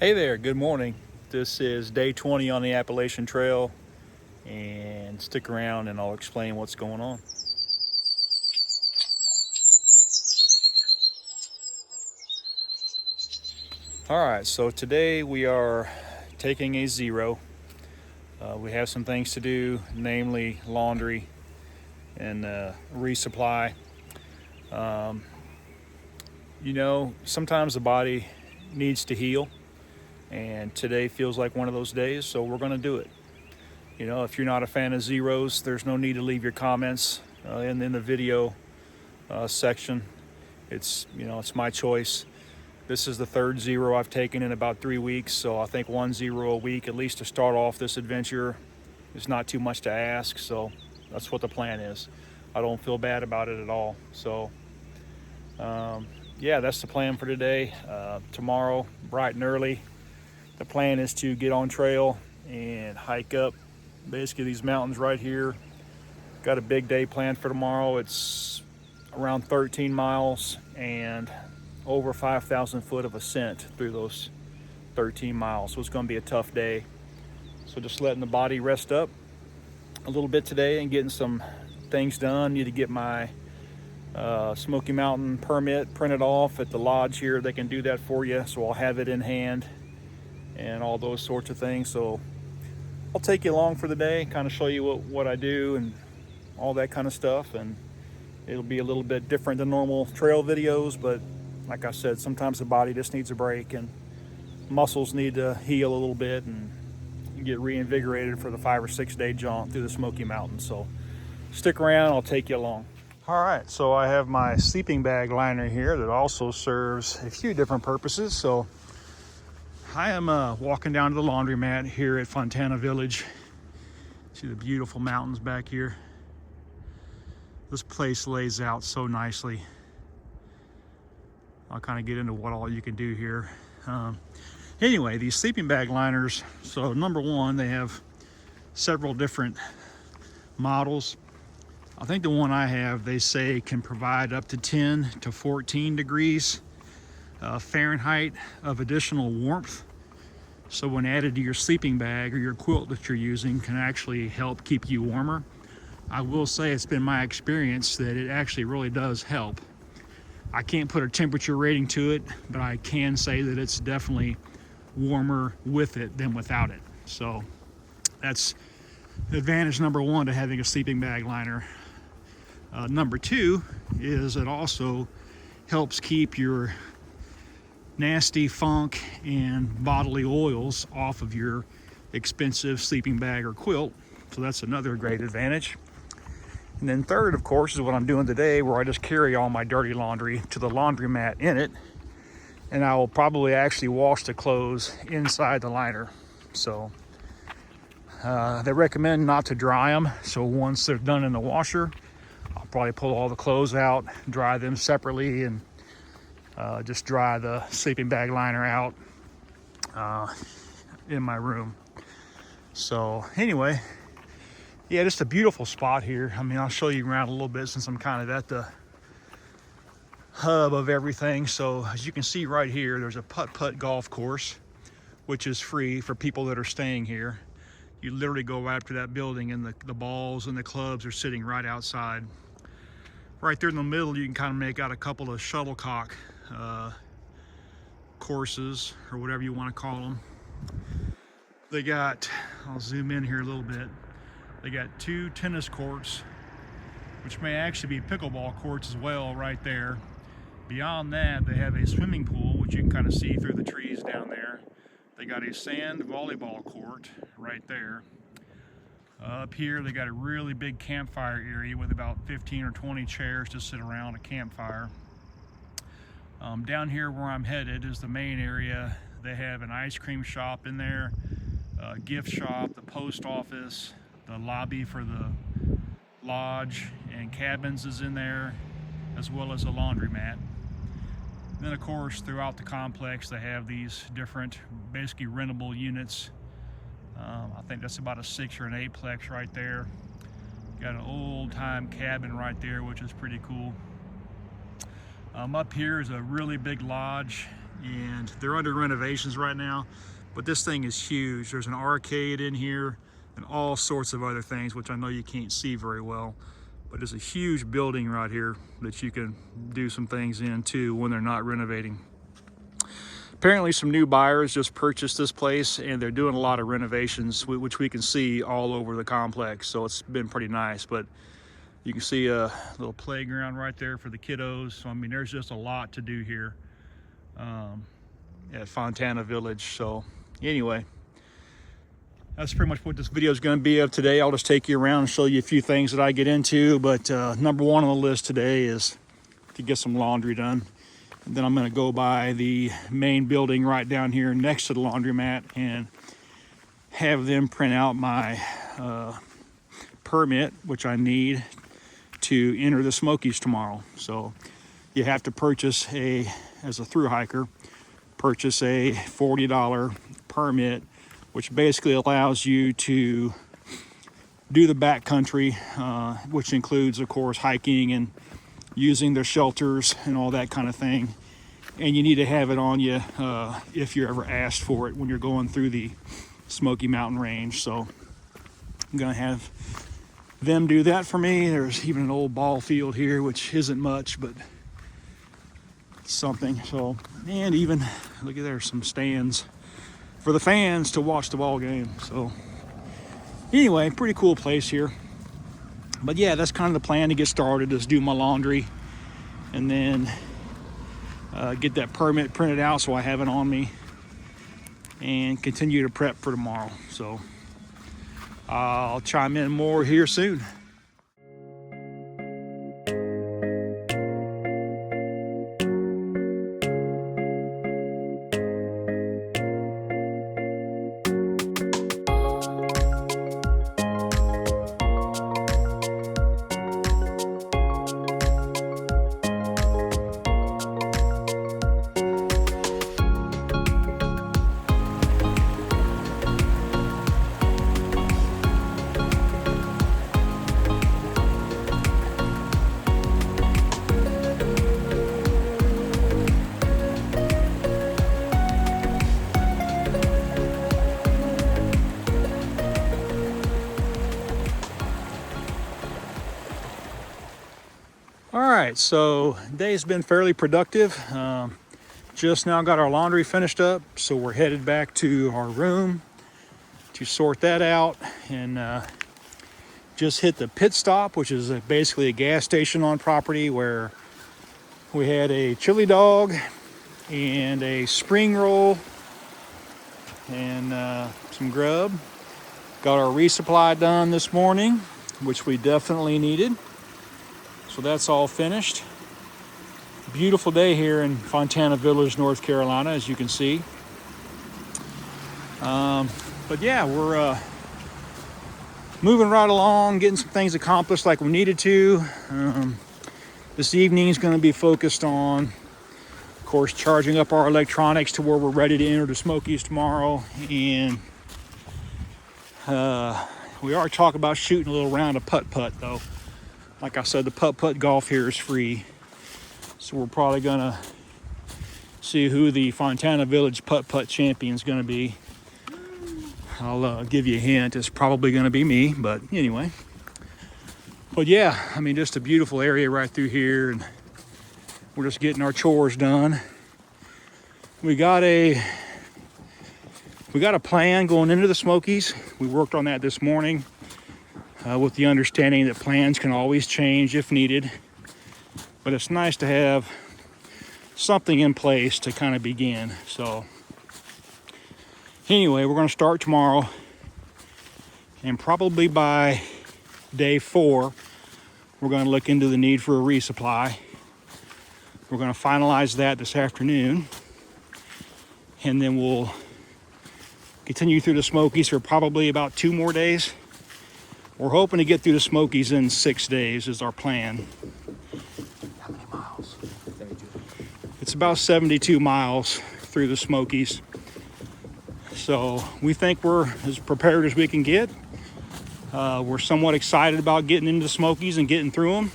Hey there, good morning. This is day 20 on the Appalachian Trail, and stick around and I'll explain what's going on. All right, so today we are taking a zero. We have some things to do, namely laundry and resupply. Sometimes the body needs to heal, and today feels like one of those days, so we're going to do it. If you're not a fan of zeros, there's no need to leave your comments in the video section. It's my choice. This is the third zero I've taken in about 3 weeks, so I think 1 0 a week, at least to start off this adventure, is not too much to ask. So that's what the plan is. I don't feel bad about it at all. So yeah, that's the plan for today. Tomorrow, bright and early, the plan is to get on trail and hike up basically these mountains right here. Got a big day planned for tomorrow. It's around 13 miles and over 5,000 foot of ascent through those 13 miles. So it's going to be a tough day. So just letting the body rest up a little bit today and getting some things done. Need to get my Smoky Mountain permit printed off at the lodge here. They can do that for you, so I'll have it in hand and all those sorts of things. So I'll take you along for the day, kind of show you what I do and all that kind of stuff. And it'll be a little bit different than normal trail videos, but like I said, sometimes the body just needs a break and muscles need to heal a little bit and get reinvigorated for the 5 or 6 day jaunt through the Smoky Mountains. So stick around, I'll take you along. All right, so I have my sleeping bag liner here that also serves a few different purposes. So I am walking down to the laundromat here at Fontana Village. See the beautiful mountains back here. This place lays out so nicely. I'll kind of get into what all you can do here. Anyway, these sleeping bag liners, so number one, they have several different models. I think the one I have, they say can provide up to 10 to 14 degrees Fahrenheit of additional warmth. So when added to your sleeping bag or your quilt that you're using, can actually help keep you warmer. I will say it's been my experience that it actually really does help. I can't put a temperature rating to it, but I can say that it's definitely warmer with it than without it. So that's advantage number one to having a sleeping bag liner. Number two is it also helps keep your nasty funk and bodily oils off of your expensive sleeping bag or quilt. So that's another great advantage. And then third, of course, is what I'm doing today, where I just carry all my dirty laundry to the laundromat in it, and I will probably actually wash the clothes inside the liner. So they recommend not to dry them. So once they're done in the washer, I'll probably pull all the clothes out, dry them separately, and just dry the sleeping bag liner out in my room. So anyway, yeah, just a beautiful spot here. I mean, I'll show you around a little bit since I'm kind of at the hub of everything. So as you can see right here, there's a putt-putt golf course, which is free for people that are staying here. You literally go right up to that building and the balls and the clubs are sitting right outside. Right there in the middle, you can kind of make out a couple of shuttlecock courses, or whatever you want to call them. They got, I'll zoom in here a little bit. They got 2 tennis courts, which may actually be pickleball courts as well right there. Beyond that, they have a swimming pool, which you can kind of see through the trees down there. They got a sand volleyball court right there. Up here, they got a really big campfire area with about 15 or 20 chairs to sit around a campfire. Down here where I'm headed is the main area. They have an ice cream shop in there, a gift shop, the post office, the lobby for the lodge and cabins is in there, as well as a laundromat. And then of course throughout the complex they have these different basically rentable units. I think that's about a 6 or an 8-plex right there. Got an old time cabin right there, which is pretty cool. Up here is a really big lodge, and they're under renovations right now, but this thing is huge. There's an arcade in here and all sorts of other things, which I know you can't see very well, but it's a huge building right here that you can do some things in too when they're not renovating. Apparently some new buyers just purchased this place, and they're doing a lot of renovations, which we can see all over the complex, so it's been pretty nice. But you can see a little playground right there for the kiddos. So I mean, there's just a lot to do here at Fontana Village. So anyway, that's pretty much what this video is going to be of today. I'll just take you around and show you a few things that I get into, but number one on the list today is to get some laundry done. And then I'm going to go by the main building right down here next to the laundromat and have them print out my permit, which I need to enter the Smokies tomorrow. So you have to purchase as a thru hiker, purchase a $40 permit, which basically allows you to do the backcountry, which includes, of course, hiking and using their shelters and all that kind of thing. And you need to have it on you if you're ever asked for it when you're going through the Smoky Mountain Range. So I'm gonna have them do that for me. There's even an old ball field here, which isn't much, but it's something. So, and even look at there's some stands for the fans to watch the ball game. So anyway, pretty cool place here. But yeah, that's kind of the plan to get started, is do my laundry and then get that permit printed out so I have it on me and continue to prep for tomorrow. So I'll chime in more here soon. All right, so day's been fairly productive. Just now got our laundry finished up, so we're headed back to our room to sort that out, and just hit the pit stop, which is basically a gas station on property, where we had a chili dog and a spring roll and some grub. Got our resupply done this morning, which we definitely needed. So that's all finished. Beautiful day here in Fontana Village, North Carolina, as you can see. But yeah, we're moving right along, getting some things accomplished like we needed to. This evening is going to be focused on, of course, charging up our electronics to where we're ready to enter the Smokies tomorrow. And we are talking about shooting a little round of putt-putt, though. Like I said, the putt-putt golf here is free. So we're probably gonna see who the Fontana Village putt-putt champion is gonna be. I'll give you a hint, it's probably gonna be me, but anyway. But yeah, I mean, just a beautiful area right through here, and we're just getting our chores done. We got a plan going into the Smokies. We worked on that this morning. With the understanding that plans can always change if needed. But it's nice to have something in place to kind of begin. So anyway, we're going to start tomorrow. And probably by day 4, we're going to look into the need for a resupply. We're going to finalize that this afternoon. And then we'll continue through the Smokies for probably about 2 more days. We're hoping to get through the Smokies in 6 days is our plan. How many miles? 72. It's about 72 miles through the Smokies. So we think we're as prepared as we can get. We're somewhat excited about getting into the Smokies and getting through them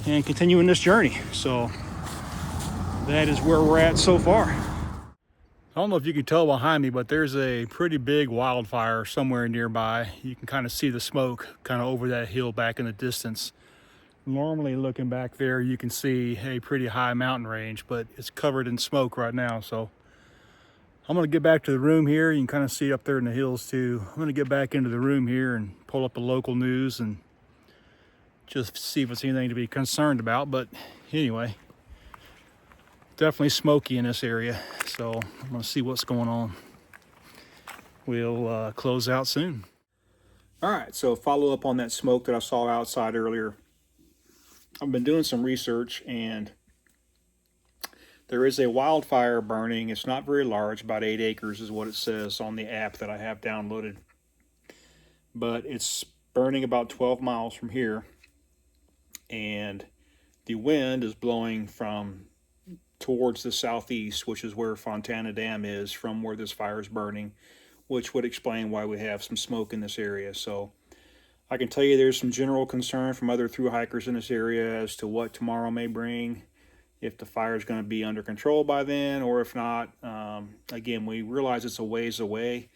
and continuing this journey. So that is where we're at so far. I don't know if you can tell behind me, but there's a pretty big wildfire somewhere nearby. You can kind of see the smoke kind of over that hill back in the distance. Normally looking back there, you can see a pretty high mountain range, but it's covered in smoke right now. So I'm gonna get back to the room here. You can kind of see up there in the hills too. I'm gonna get back into the room here and pull up the local news and just see if it's anything to be concerned about. But anyway, definitely smoky in this area. So I'm gonna see what's going on. We'll close out soon. All right, so follow up on that smoke that I saw outside earlier. I've been doing some research, and there is a wildfire burning. It's not very large, about 8 acres is what it says on the app that I have downloaded. But it's burning about 12 miles from here, and the wind is blowing from towards the southeast, which is where Fontana Dam is, from where this fire is burning, which would explain why we have some smoke in this area. So I can tell you there's some general concern from other thru hikers in this area as to what tomorrow may bring, if the fire is going to be under control by then, or if not. Again, we realize it's a ways away,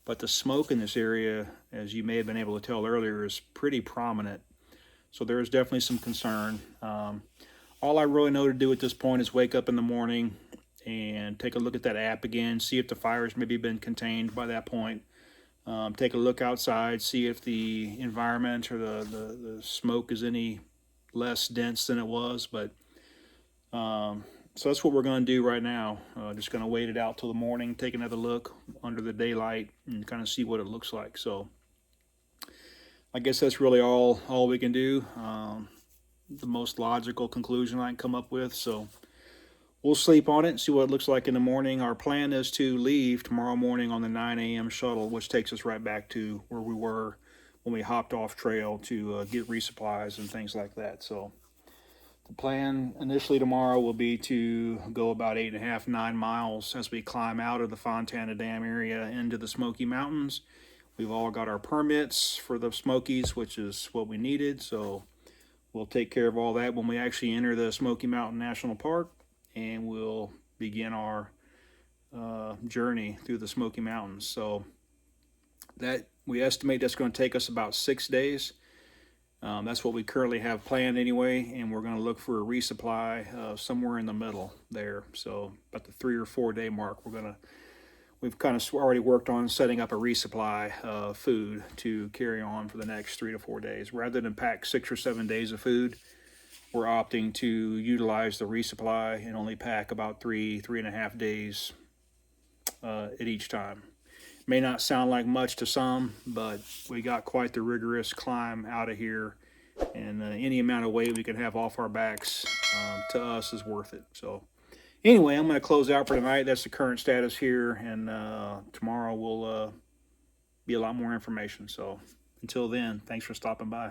but the smoke in this area, as you may have been able to tell earlier, is pretty prominent. So there is definitely some concern. All I really know to do at this point is wake up in the morning and take a look at that app again, see if the fire's maybe been contained by that point. Take a look outside, see if the environment or the smoke is any less dense than it was. But so that's what we're going to do right now. Just going to wait it out till the morning, take another look under the daylight, and kind of see what it looks like. So I guess that's really all we can do. The most logical conclusion I can come up with. So we'll sleep on it and see what it looks like in the morning. Our plan is to leave tomorrow morning on the 9 a.m. shuttle, which takes us right back to where we were when we hopped off trail to get resupplies and things like that. So the plan initially tomorrow will be to go about 8.5, 9 miles as we climb out of the Fontana Dam area into the Smoky Mountains. We've all got our permits for the Smokies, which is what we needed. So we'll take care of all that when we actually enter the Smoky Mountain National Park, and we'll begin our journey through the Smoky Mountains. So that we estimate that's going to take us about 6 days. That's what we currently have planned anyway, and we're going to look for a resupply somewhere in the middle there. So about the 3 or 4 day mark, we've kind of already worked on setting up a resupply of food to carry on for the next 3 to 4 days. Rather than pack 6 or 7 days of food, we're opting to utilize the resupply and only pack about 3.5 days at each time. May not sound like much to some, but we got quite the rigorous climb out of here, and any amount of weight we can have off our backs to us is worth it. So anyway, I'm going to close out for tonight. That's the current status here, and tomorrow will be a lot more information. So until then, thanks for stopping by.